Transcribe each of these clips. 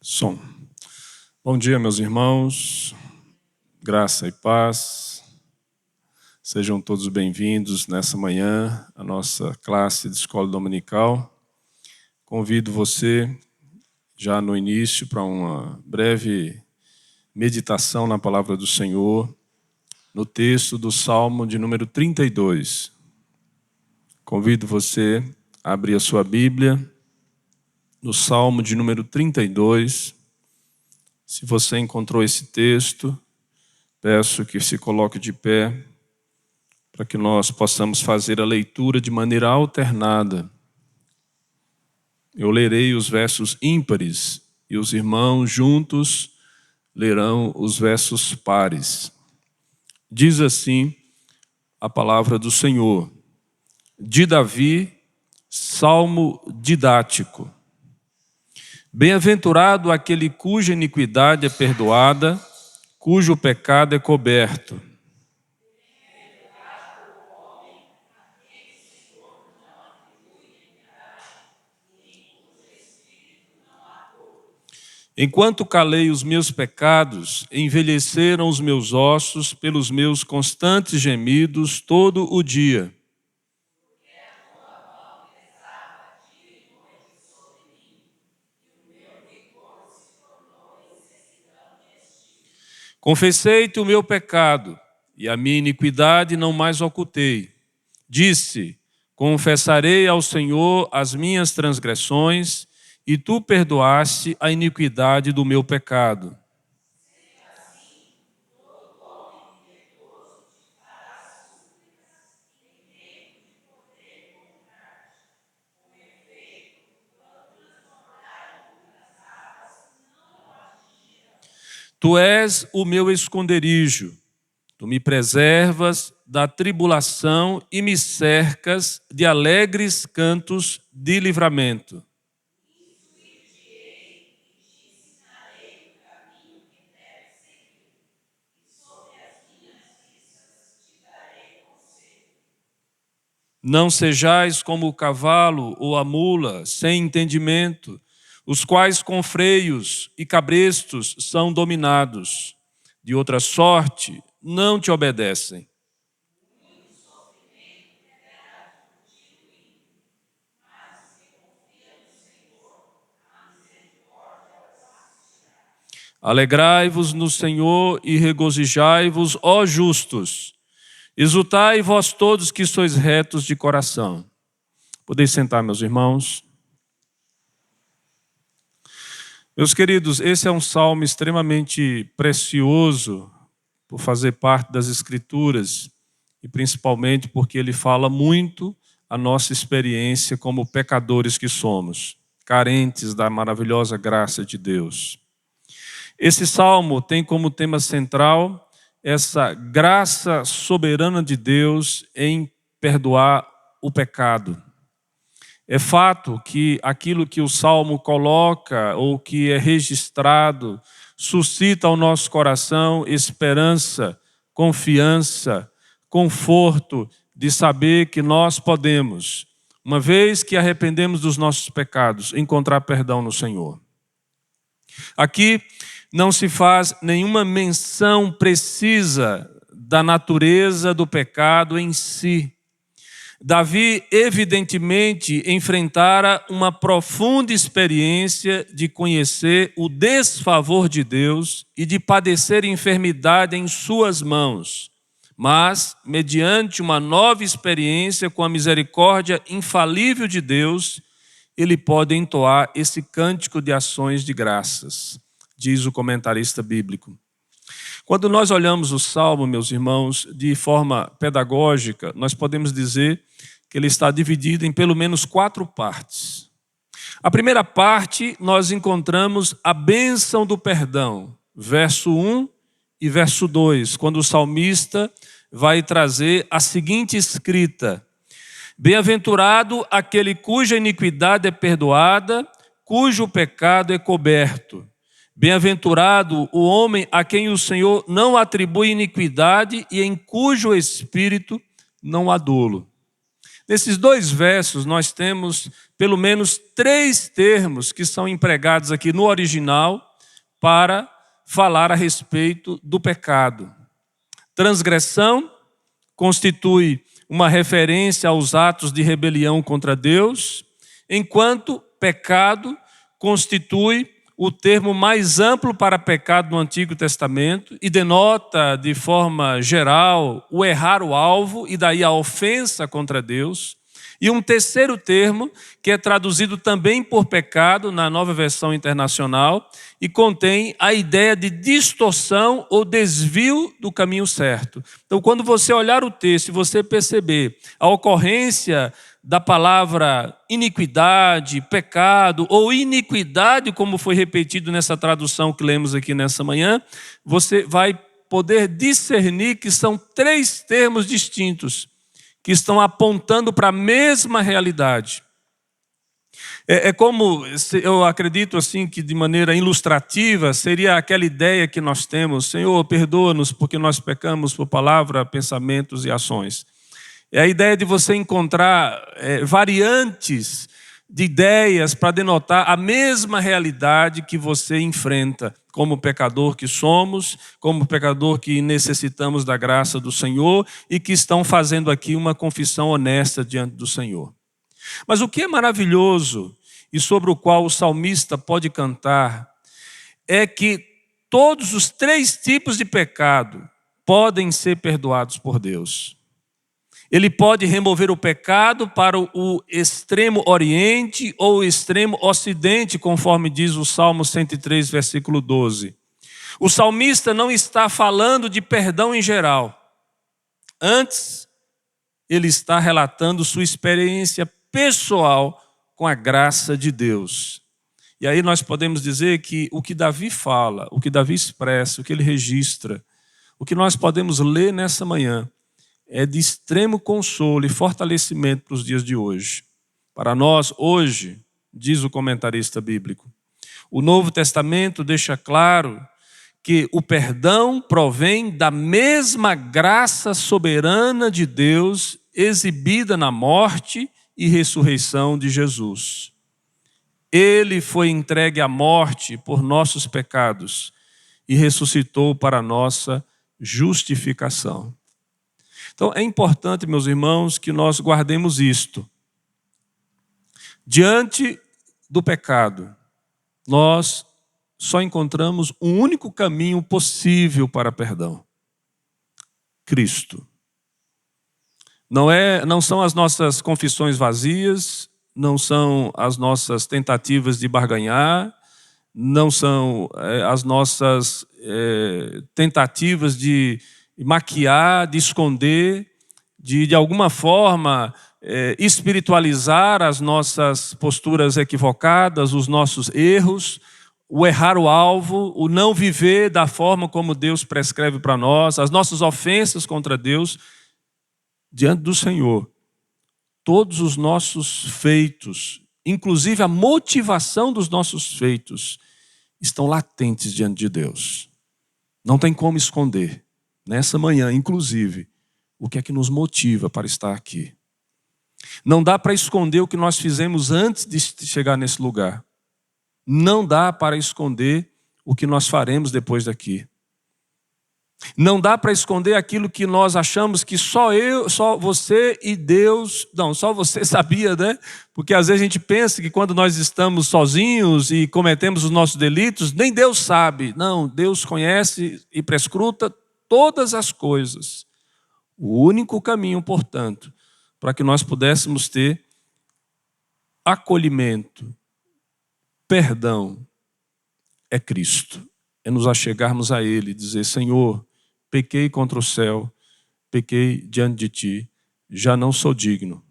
Som. Bom dia, meus irmãos. Graça e paz. Sejam todos bem-vindos nessa manhã à nossa classe de escola dominical. Convido você, já no início, para uma breve meditação na palavra do Senhor, no texto do Salmo de número 32. Convido você a abrir a sua Bíblia no Salmo de número 32. Se você encontrou esse texto, peço que se coloque de pé para que nós possamos fazer a leitura de maneira alternada. Eu lerei os versos ímpares e os irmãos juntos lerão os versos pares. Diz assim a palavra do Senhor, de Davi, salmo didático. Bem-aventurado aquele cuja iniquidade é perdoada, cujo pecado é coberto. Enquanto calei os meus pecados, envelheceram os meus ossos pelos meus constantes gemidos todo o dia. Confessei-te o meu pecado, e a minha iniquidade não mais ocultei. Disse, confessarei ao Senhor as minhas transgressões, e tu perdoaste a iniquidade do meu pecado. Tu és o meu esconderijo, tu me preservas da tribulação e me cercas de alegres cantos de livramento. Não sejais como o cavalo ou a mula, sem entendimento, os quais com freios e cabrestos são dominados. De outra sorte, não te obedecem. Alegrai-vos no Senhor e regozijai-vos, ó justos. Exultai vós todos que sois retos de coração. Podeis sentar, meus irmãos. Meus queridos, esse é um salmo extremamente precioso por fazer parte das Escrituras e principalmente porque ele fala muito a nossa experiência como pecadores que somos, carentes da maravilhosa graça de Deus. Esse salmo tem como tema central essa graça soberana de Deus em perdoar o pecado. É fato que aquilo que o Salmo coloca ou que é registrado suscita ao nosso coração esperança, confiança, conforto de saber que nós podemos, uma vez que arrependemos dos nossos pecados, encontrar perdão no Senhor. Aqui não se faz nenhuma menção precisa da natureza do pecado em si. Davi, evidentemente, enfrentara uma profunda experiência de conhecer o desfavor de Deus e de padecer enfermidade em suas mãos. Mas, mediante uma nova experiência com a misericórdia infalível de Deus, ele pode entoar esse cântico de ações de graças, diz o comentarista bíblico. Quando nós olhamos o Salmo, meus irmãos, de forma pedagógica, nós podemos dizer que ele está dividido em pelo menos 4 partes. A primeira parte, nós encontramos a bênção do perdão, verso 1 e verso 2, quando o salmista vai trazer a seguinte escrita: bem-aventurado aquele cuja iniquidade é perdoada, cujo pecado é coberto. Bem-aventurado o homem a quem o Senhor não atribui iniquidade e em cujo espírito não há dolo. Nesses 2 versos, nós temos pelo menos 3 termos que são empregados aqui no original para falar a respeito do pecado. Transgressão constitui uma referência aos atos de rebelião contra Deus, enquanto pecado constitui o termo mais amplo para pecado no Antigo Testamento e denota de forma geral o errar o alvo e daí a ofensa contra Deus. E um terceiro termo, que é traduzido também por pecado na Nova Versão Internacional e contém a ideia de distorção ou desvio do caminho certo. Então, quando você olhar o texto e você perceber a ocorrência da palavra iniquidade, pecado ou iniquidade, como foi repetido nessa tradução que lemos aqui nessa manhã, você vai poder discernir que são 3 termos distintos que estão apontando para a mesma realidade. É como, eu acredito assim que de maneira ilustrativa, seria aquela ideia que nós temos: Senhor, perdoa-nos porque nós pecamos por palavra, pensamentos e ações. É a ideia de você encontrar variantes de ideias para denotar a mesma realidade que você enfrenta, como pecador que somos, como pecador que necessitamos da graça do Senhor e que estão fazendo aqui uma confissão honesta diante do Senhor. Mas o que é maravilhoso e sobre o qual o salmista pode cantar é que todos os 3 tipos de pecado podem ser perdoados por Deus. Ele pode remover o pecado para o extremo oriente ou o extremo ocidente, conforme diz o Salmo 103, versículo 12. O salmista não está falando de perdão em geral. Antes, ele está relatando sua experiência pessoal com a graça de Deus. E aí nós podemos dizer que o que Davi fala, o que Davi expressa, o que ele registra, o que nós podemos ler nessa manhã, é de extremo consolo e fortalecimento para os dias de hoje. Para nós, hoje, diz o comentarista bíblico, o Novo Testamento deixa claro que o perdão provém da mesma graça soberana de Deus exibida na morte e ressurreição de Jesus. Ele foi entregue à morte por nossos pecados e ressuscitou para a nossa justificação. Então, é importante, meus irmãos, que nós guardemos isto. Diante do pecado, nós só encontramos um único caminho possível para perdão: Cristo. Não são as nossas confissões vazias, não são as nossas tentativas de barganhar, não são as nossas tentativas de maquiar, de esconder, de alguma forma espiritualizar as nossas posturas equivocadas, os nossos erros, o errar o alvo, o não viver da forma como Deus prescreve para nós, as nossas ofensas contra Deus. Diante do Senhor, todos os nossos feitos, inclusive a motivação dos nossos feitos, estão latentes diante de Deus. Não tem como esconder. Nessa manhã, inclusive, o que é que nos motiva para estar aqui. Não dá para esconder o que nós fizemos antes de chegar nesse lugar. Não dá para esconder o que nós faremos depois daqui. Não dá para esconder aquilo que nós achamos que só você e Deus... Não, só você sabia, né? Porque às vezes a gente pensa que quando nós estamos sozinhos e cometemos os nossos delitos, nem Deus sabe. Não, Deus conhece e prescruta todas as coisas. O único caminho, portanto, para que nós pudéssemos ter acolhimento, perdão, é Cristo. É nos achegarmos a Ele e dizer: Senhor, pequei contra o céu, pequei diante de Ti, já não sou digno.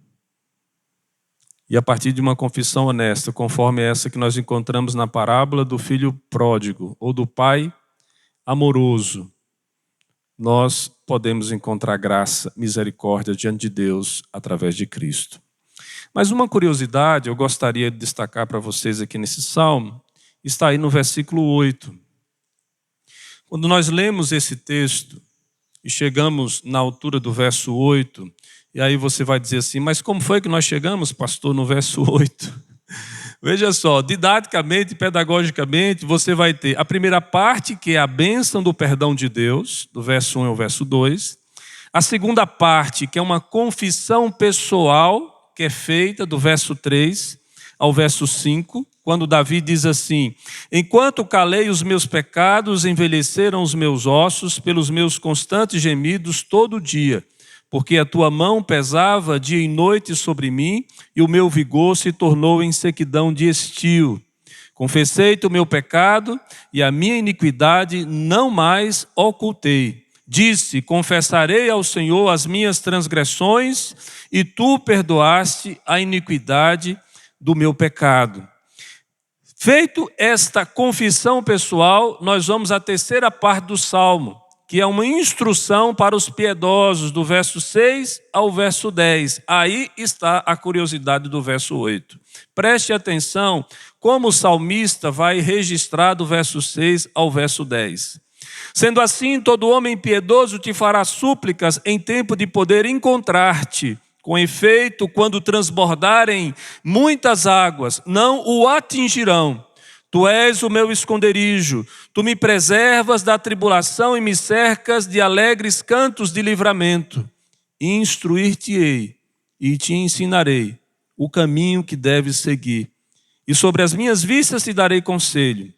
E a partir de uma confissão honesta, conforme essa que nós encontramos na parábola do filho pródigo, ou do pai amoroso, nós podemos encontrar graça, misericórdia diante de Deus através de Cristo. Mas uma curiosidade eu gostaria de destacar para vocês aqui nesse salmo, está aí no versículo 8. Quando nós lemos esse texto e chegamos na altura do verso 8, E aí você vai dizer assim, mas como foi que nós chegamos, pastor, no verso 8? Veja só, didaticamente, pedagogicamente, você vai ter a primeira parte, que é a bênção do perdão de Deus, do verso 1 ao verso 2. A segunda parte, que é uma confissão pessoal, que é feita do verso 3 ao verso 5, quando Davi diz assim: enquanto calei os meus pecados, envelheceram os meus ossos pelos meus constantes gemidos todo dia, porque a tua mão pesava dia e noite sobre mim, e o meu vigor se tornou em sequidão de estio. Confessei-te o meu pecado, e a minha iniquidade não mais ocultei. Disse: confessarei ao Senhor as minhas transgressões, e tu perdoaste a iniquidade do meu pecado. Feito esta confissão pessoal, nós vamos à terceira parte do Salmo, que é uma instrução para os piedosos, do verso 6 ao verso 10. Aí está a curiosidade do verso 8. Preste atenção como o salmista vai registrar do verso 6 ao verso 10. Sendo assim, todo homem piedoso te fará súplicas em tempo de poder encontrar-te. Com efeito, quando transbordarem muitas águas, não o atingirão. Tu és o meu esconderijo, tu me preservas da tribulação e me cercas de alegres cantos de livramento. Instruir-te-ei e te ensinarei o caminho que deves seguir. E sobre as minhas vistas te darei conselho.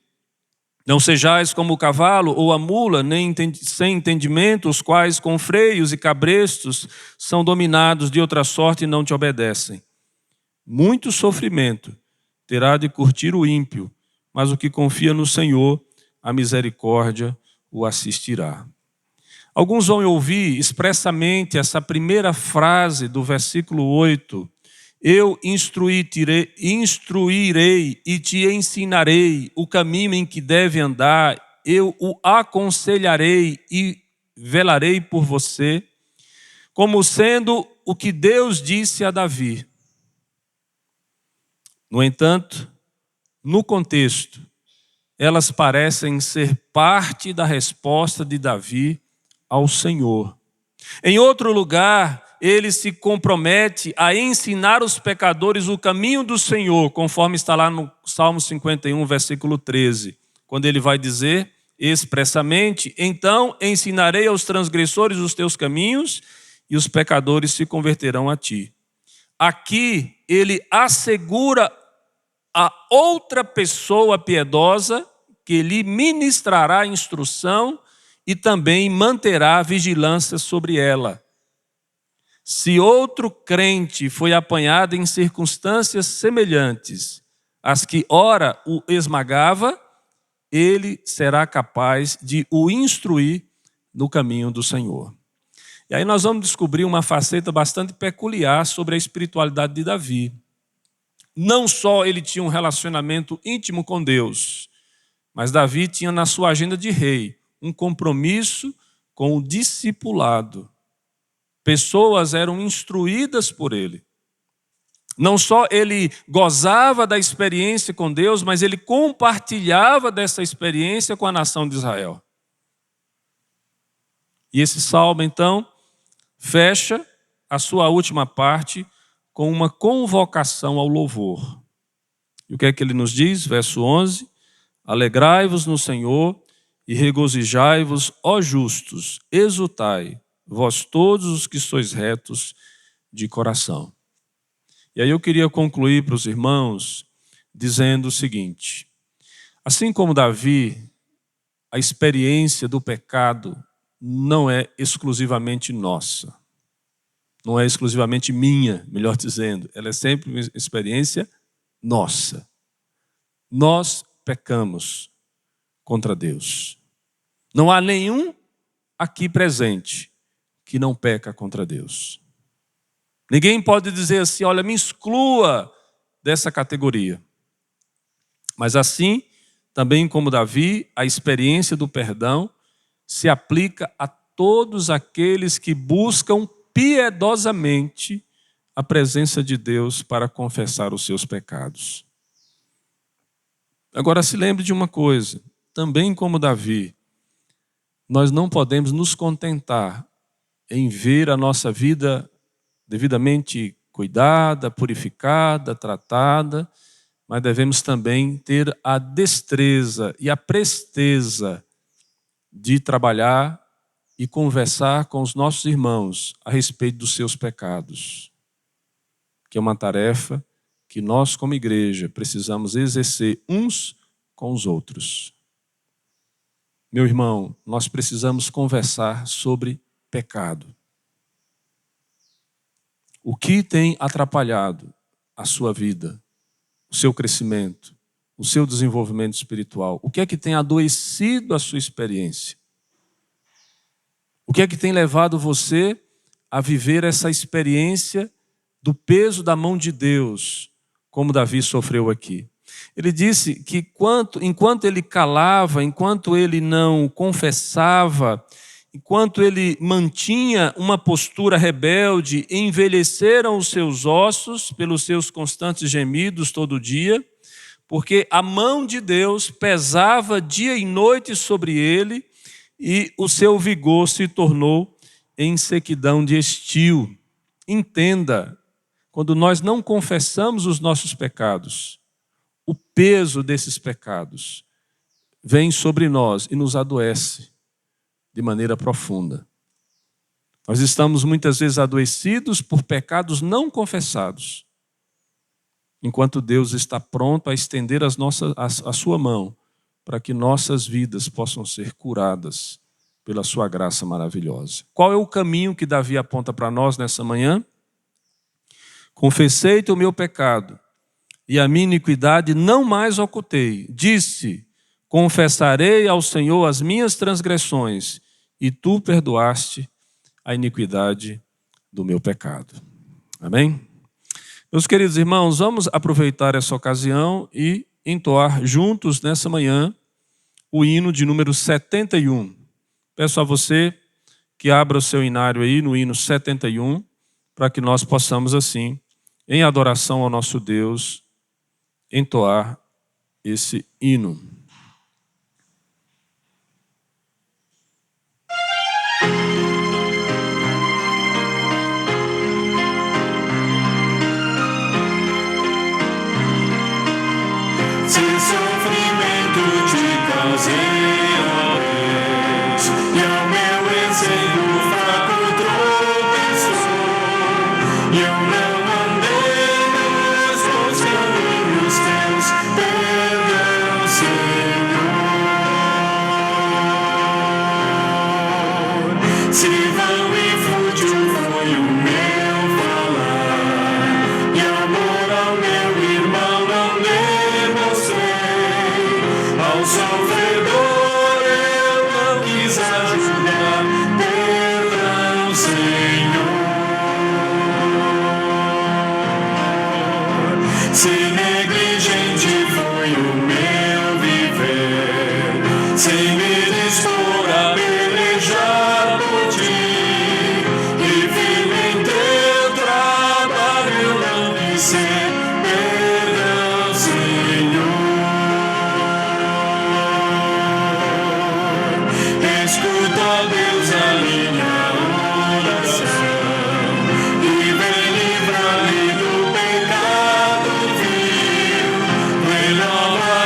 Não sejais como o cavalo ou a mula, nem sem entendimento, os quais com freios e cabrestos são dominados de outra sorte e não te obedecem. Muito sofrimento terá de curtir o ímpio, mas o que confia no Senhor, a misericórdia o assistirá. Alguns vão ouvir expressamente essa primeira frase do versículo 8, eu instruirei e te ensinarei o caminho em que deve andar, eu o aconselharei e velarei por você, como sendo o que Deus disse a Davi. No entanto, no contexto, elas parecem ser parte da resposta de Davi ao Senhor. Em outro lugar, ele se compromete a ensinar os pecadores o caminho do Senhor, conforme está lá no Salmo 51, versículo 13, quando ele vai dizer expressamente: então ensinarei aos transgressores os teus caminhos e os pecadores se converterão a ti. Aqui ele assegura a outra pessoa piedosa que lhe ministrará a instrução e também manterá vigilância sobre ela. Se outro crente foi apanhado em circunstâncias semelhantes às que ora o esmagava, ele será capaz de o instruir no caminho do Senhor. E aí nós vamos descobrir uma faceta bastante peculiar sobre a espiritualidade de Davi. Não só ele tinha um relacionamento íntimo com Deus, mas Davi tinha na sua agenda de rei um compromisso com o discipulado. Pessoas eram instruídas por ele. Não só ele gozava da experiência com Deus, mas ele compartilhava dessa experiência com a nação de Israel. E esse salmo, então, fecha a sua última parte com uma convocação ao louvor. E o que é que ele nos diz? Verso 11: alegrai-vos no Senhor e regozijai-vos, ó justos, exultai, vós todos os que sois retos de coração. E aí eu queria concluir para os irmãos dizendo o seguinte: assim como Davi, a experiência do pecado não é exclusivamente nossa. Não é exclusivamente minha, melhor dizendo. Ela é sempre uma experiência nossa. Nós pecamos contra Deus. Não há nenhum aqui presente que não peca contra Deus. Ninguém pode dizer assim: olha, me exclua dessa categoria. Mas assim, também como Davi, a experiência do perdão se aplica a todos aqueles que buscam piedosamente a presença de Deus para confessar os seus pecados. Agora se lembre de uma coisa, também como Davi, nós não podemos nos contentar em ver a nossa vida devidamente cuidada, purificada, tratada, mas devemos também ter a destreza e a presteza de trabalhar e conversar com os nossos irmãos a respeito dos seus pecados, que é uma tarefa que nós, como igreja, precisamos exercer uns com os outros. Meu irmão, nós precisamos conversar sobre pecado. O que tem atrapalhado a sua vida, o seu crescimento, o seu desenvolvimento espiritual? O que é que tem adoecido a sua experiência? O que é que tem levado você a viver essa experiência do peso da mão de Deus, como Davi sofreu aqui? Ele disse que enquanto ele calava, enquanto ele não confessava, enquanto ele mantinha uma postura rebelde, envelheceram os seus ossos pelos seus constantes gemidos todo dia, porque a mão de Deus pesava dia e noite sobre ele e o seu vigor se tornou em sequidão de estio. Entenda, quando nós não confessamos os nossos pecados, o peso desses pecados vem sobre nós e nos adoece de maneira profunda. Nós estamos muitas vezes adoecidos por pecados não confessados, enquanto Deus está pronto a estender a sua mão para que nossas vidas possam ser curadas pela sua graça maravilhosa. Qual é o caminho que Davi aponta para nós nessa manhã? Confessei-te o meu pecado e a minha iniquidade não mais ocultei. Disse, confessarei ao Senhor as minhas transgressões e tu perdoaste a iniquidade do meu pecado. Amém? Meus queridos irmãos, vamos aproveitar essa ocasião e entoar juntos nessa manhã o hino de número 71. Peço a você que abra o seu inário aí no hino 71, para que nós possamos assim, em adoração ao nosso Deus, entoar esse hino. Se sofrimento te causei, ó Deus, e ao meu ensejo fraco tropeçou, e eu não andei nos bons caminhos teus, perdão, Senhor. Se vão e fútil foi o meu falar, e amor ao meu irmão não ao sofredor eu não quis ajudar, perdão, Senhor. Se negligente foi o meu viver, sem me dispor a pelejar por ti, e firme em teu trabalho eu não quis ser, perdão, Senhor. Escuta, ó Deus, a minha oração e vem livrar-me do pecado vil. Renova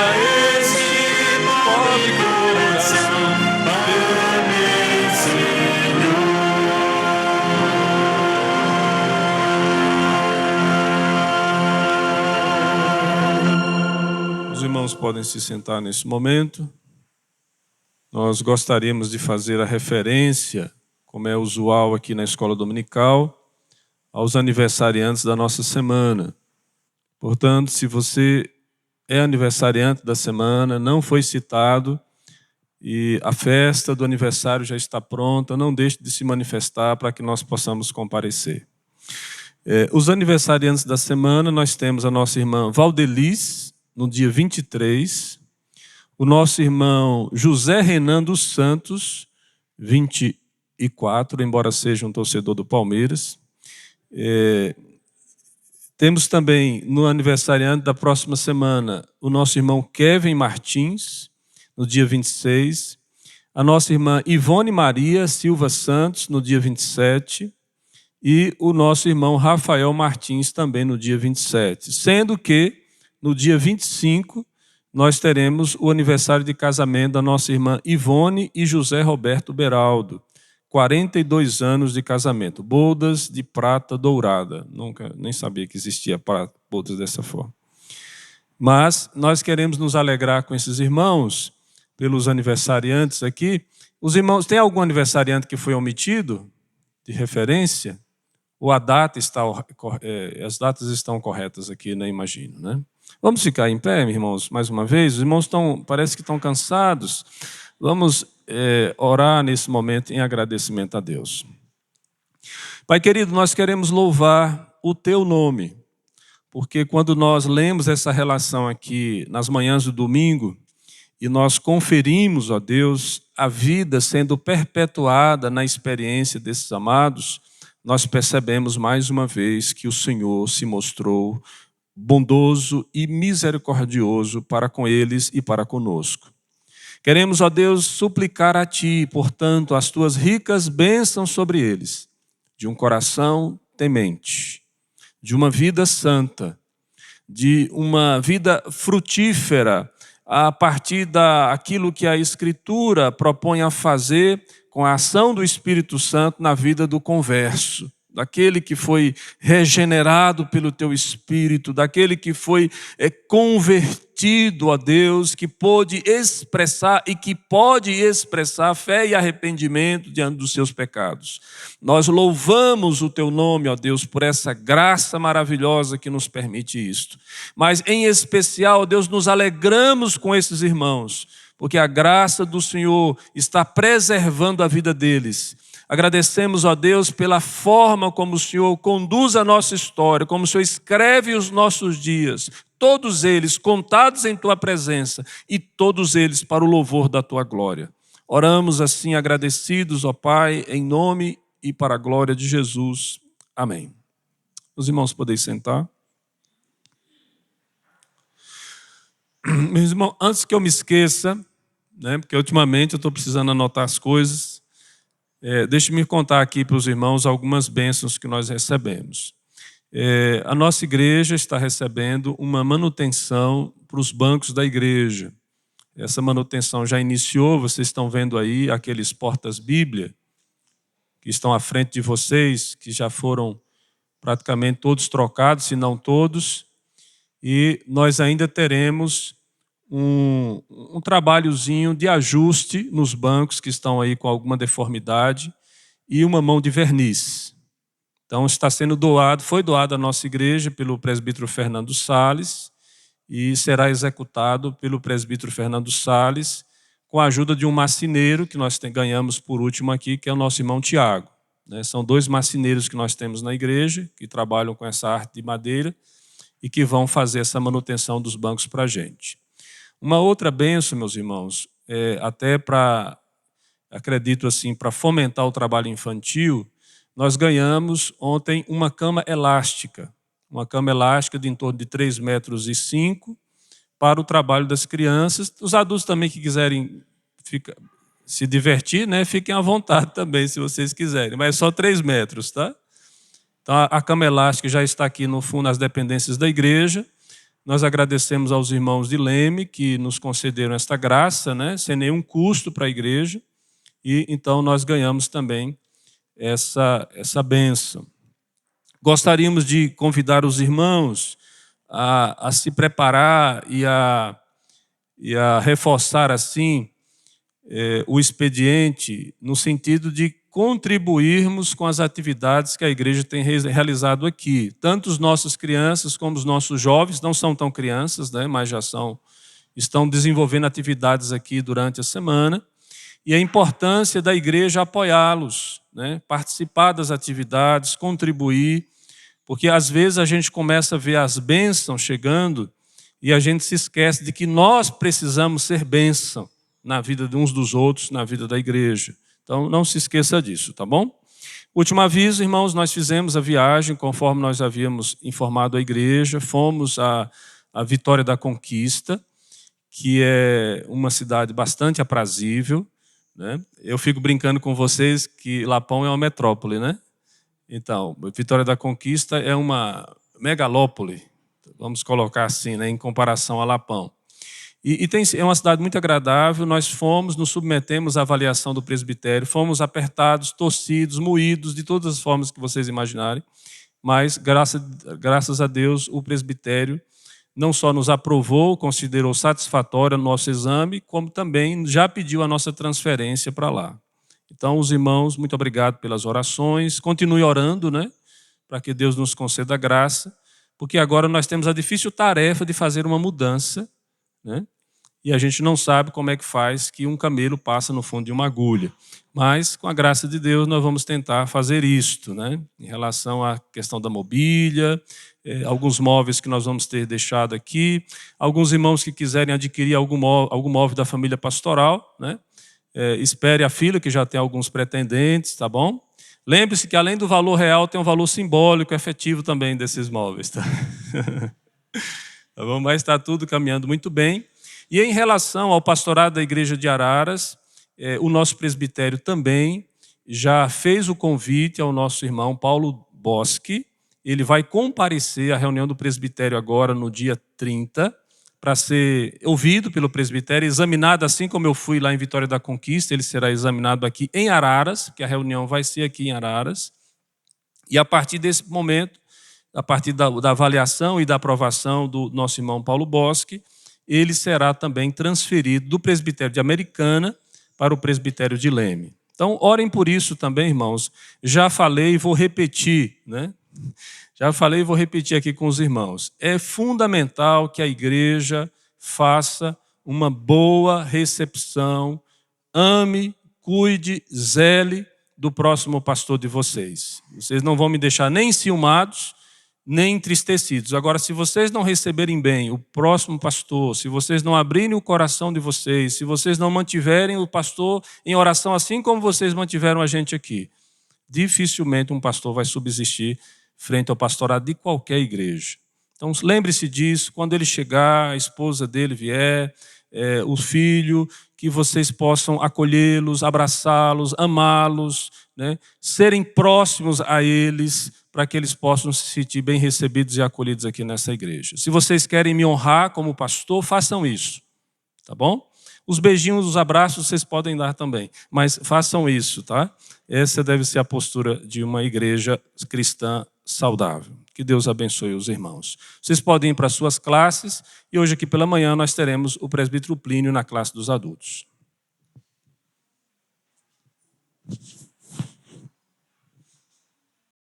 esse pobre coração para mim, Senhor. Os irmãos podem se sentar nesse momento. Nós gostaríamos de fazer a referência, como é usual aqui na escola dominical, aos aniversariantes da nossa semana. Portanto, se você é aniversariante da semana, não foi citado e a festa do aniversário já está pronta, não deixe de se manifestar para que nós possamos comparecer. Os aniversariantes da semana, nós temos a nossa irmã Valdeliz, no dia 23, o nosso irmão José Renan dos Santos, 24, embora seja um torcedor do Palmeiras. Temos também, no aniversariante da próxima semana, o nosso irmão Kevin Martins, no dia 26. A nossa irmã Ivone Maria Silva Santos, no dia 27. e o nosso irmão Rafael Martins também no dia 27. Sendo que no dia 25 nós teremos o aniversário de casamento da nossa irmã Ivone e José Roberto Beraldo. 42 anos de casamento, bodas de prata dourada. Nunca, nem sabia que existia bodas dessa forma. Mas nós queremos nos alegrar com esses irmãos, pelos aniversariantes aqui. Os irmãos, tem algum aniversariante que foi omitido de referência? Ou a data está, as datas estão corretas aqui, né? Imagino, né? Vamos ficar em pé, irmãos, mais uma vez. Os irmãos parece que estão cansados. Vamos orar nesse momento em agradecimento a Deus. Pai querido, nós queremos louvar o Teu nome, porque quando nós lemos essa relação aqui nas manhãs do domingo, e nós conferimos, ó Deus, a vida sendo perpetuada na experiência desses amados, nós percebemos mais uma vez que o Senhor se mostrou bondoso e misericordioso para com eles e para conosco. Queremos, ó Deus, suplicar a Ti, portanto, as Tuas ricas bênçãos sobre eles, de um coração temente, de uma vida santa, de uma vida frutífera, a partir daquilo que a Escritura propõe a fazer com a ação do Espírito Santo na vida do converso, daquele que foi regenerado pelo Teu Espírito, daquele que foi convertido a Deus, que pôde expressar e que pode expressar fé e arrependimento diante dos seus pecados. Nós louvamos o Teu nome, ó Deus, por essa graça maravilhosa que nos permite isto. Mas, em especial, ó Deus, nos alegramos com esses irmãos, porque a graça do Senhor está preservando a vida deles. Agradecemos, ó Deus, pela forma como o Senhor conduz a nossa história, como o Senhor escreve os nossos dias, todos eles contados em Tua presença e todos eles para o louvor da Tua glória. Oramos assim agradecidos, ó Pai, em nome e para a glória de Jesus. Amém. Os irmãos podem sentar. Meus irmãos, antes que eu me esqueça, né, porque ultimamente eu estou precisando anotar as coisas, deixe-me contar aqui para os irmãos algumas bênçãos que nós recebemos. A nossa igreja está recebendo uma manutenção para os bancos da igreja. Essa manutenção já iniciou, vocês estão vendo aí aqueles portas-bíblia que estão à frente de vocês, que já foram praticamente todos trocados, se não todos, e nós ainda teremos um trabalhozinho de ajuste nos bancos que estão aí com alguma deformidade e uma mão de verniz. Então está sendo doado, foi doado à nossa igreja pelo presbítero Fernando Salles e será executado pelo presbítero Fernando Salles com a ajuda de um marceneiro que nós ganhamos por último aqui, que é o nosso irmão Tiago. São 2 marceneiros que nós temos na igreja, que trabalham com essa arte de madeira e que vão fazer essa manutenção dos bancos para a gente. Uma outra bênção, meus irmãos, até para, acredito assim, para fomentar o trabalho infantil, nós ganhamos ontem uma cama elástica de em torno de 3,5 metros para o trabalho das crianças. Os adultos também que quiserem se divertir, né, fiquem à vontade também, se vocês quiserem, mas é só 3 metros, tá? Então a cama elástica já está aqui no fundo, nas dependências da igreja. Nós agradecemos aos irmãos de Leme que nos concederam esta graça, né, sem nenhum custo para a igreja, e então nós ganhamos também essa bênção. Gostaríamos de convidar os irmãos a se preparar e a reforçar assim o expediente no sentido de contribuirmos com as atividades que a igreja tem realizado aqui. Tanto as nossas crianças como os nossos jovens, não são tão crianças, né, mas já estão desenvolvendo atividades aqui durante a semana. E a importância da igreja apoiá-los, né, participar das atividades, contribuir, porque às vezes a gente começa a ver as bênçãos chegando e a gente se esquece de que nós precisamos ser bênção na vida de uns dos outros, na vida da igreja. Então, não se esqueça disso, tá bom? Último aviso, irmãos, nós fizemos a viagem, conforme nós havíamos informado a igreja, fomos à Vitória da Conquista, que é uma cidade bastante aprazível, né? Eu fico brincando com vocês que Lapão é uma metrópole, né? Então, Vitória da Conquista é uma megalópole, vamos colocar assim, né, em comparação a Lapão. É uma cidade muito agradável. Nós nos submetemos à avaliação do presbitério, fomos apertados, torcidos, moídos, de todas as formas que vocês imaginarem, mas, graças a Deus, o presbitério não só nos aprovou, considerou satisfatório o nosso exame, como também já pediu a nossa transferência para lá. Então, os irmãos, muito obrigado pelas orações. Continue orando, né, para que Deus nos conceda graça, porque agora nós temos a difícil tarefa de fazer uma mudança, né? E a gente não sabe como é que faz que um camelo passa no fundo de uma agulha. Mas, com a graça de Deus, nós vamos tentar fazer isto, né? Em relação à questão da mobília, alguns móveis que nós vamos ter deixado aqui, alguns irmãos que quiserem adquirir algum móvel da família pastoral, né? Espere a fila, que já tem alguns pretendentes, tá bom? Lembre-se que, além do valor real, tem um valor simbólico, efetivo também desses móveis, tá? Tá bom? Mas está tudo caminhando muito bem. E em relação ao pastorado da Igreja de Araras, o nosso presbitério também já fez o convite ao nosso irmão Paulo Boschi. Ele vai comparecer à reunião do presbitério agora no dia 30, para ser ouvido pelo presbitério, examinado assim como eu fui lá em Vitória da Conquista. Ele será examinado aqui em Araras, que a reunião vai ser aqui em Araras. E a partir desse momento, a partir da avaliação e da aprovação do nosso irmão Paulo Boschi, ele será também transferido do presbitério de Americana para o presbitério de Leme. Então, orem por isso também, irmãos. Já falei e vou repetir, né? Já falei e vou repetir aqui com os irmãos. É fundamental que a igreja faça uma boa recepção, ame, cuide, zele do próximo pastor de vocês. Vocês não vão me deixar nem enciumados, nem entristecidos. Agora, se vocês não receberem bem o próximo pastor, se vocês não abrirem o coração de vocês, se vocês não mantiverem o pastor em oração assim como vocês mantiveram a gente aqui, dificilmente um pastor vai subsistir frente ao pastorado de qualquer igreja. Então, lembre-se disso, quando ele chegar, a esposa dele vier, o filho, que vocês possam acolhê-los, abraçá-los, amá-los, né? Serem próximos a eles, para que eles possam se sentir bem recebidos e acolhidos aqui nessa igreja. Se vocês querem me honrar como pastor, façam isso, tá bom? Os beijinhos, os abraços, vocês podem dar também, mas façam isso, tá? Essa deve ser a postura de uma igreja cristã saudável. Que Deus abençoe os irmãos. Vocês podem ir para as suas classes e hoje aqui pela manhã nós teremos o presbítero Plínio na classe dos adultos.